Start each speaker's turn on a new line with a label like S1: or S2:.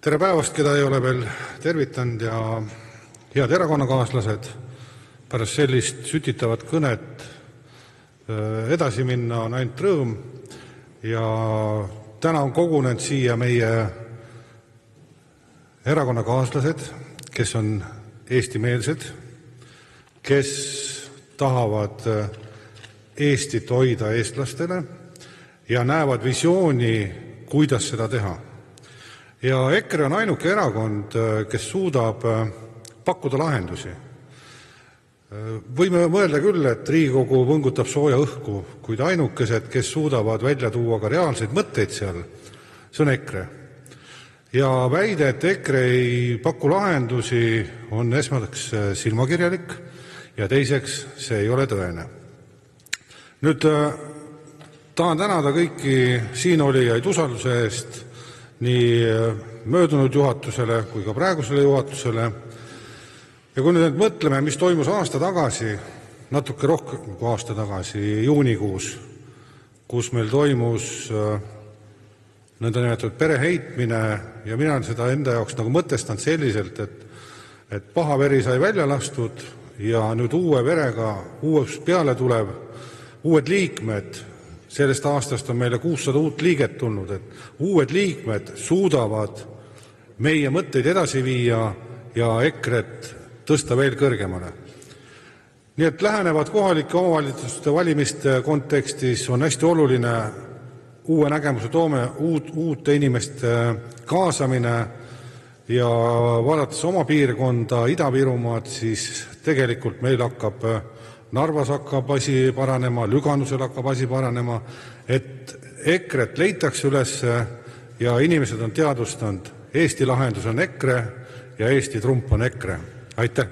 S1: Tere päevast, keda ei ole veel tervitanud ja head erakonnakaaslased. Pärast sellist sütitavat kõnet edasi minna on ainult rõõm ja täna on kogunenud siia meie erakonnakaaslased, kes on eestimeelsed, kes tahavad Eestit hoida eestlastele ja näevad visiooni, kuidas seda teha. Ja EKRE on ainuke erakond, kes suudab pakkuda lahendusi. Võime mõelda küll, et Riigikogu võngutab sooja õhku, kuid ainukesed, kes suudavad välja tuua ka reaalseid mõtteid seal, see on EKRE. Ja väide, et EKRE ei paku lahendusi, on esmaks silmakirjalik ja teiseks see ei ole tõene. Nüüd tahan tänada kõiki siinolijaid usalduse eest, nii möödunud juhatusele kui ka praegusele juhatusele. Ja kui nüüd mõtleme, mis toimus aasta tagasi, natuke rohkem kui aasta tagasi, juunikuus, kus meil toimus nõndanimetatud pereheitmine ja mina seda enda jaoks nagu mõtestan selliselt, et paha veri sai välja lastud ja nüüd uue verega uueks peale tulev, uued liikmed, sellest aastast on meile 600 uut liiget tulnud, et uued liikmed suudavad meie mõtteid edasi viia ja EKRE-t tõsta veel kõrgemale. Nii et lähenevad kohalike omavalitsuste valimiste kontekstis on hästi oluline uue nägemuse toome, uute inimeste kaasamine ja vaadates oma piirkonda Ida-Virumaad, siis tegelikult meil hakkab Narvas hakkab asi paranema, Lüganusel hakkab asi paranema, et EKRE-t leitakse üles ja inimesed on teadvustanud, Eesti lahendus on EKRE ja Eesti trump on EKRE. Aitäh!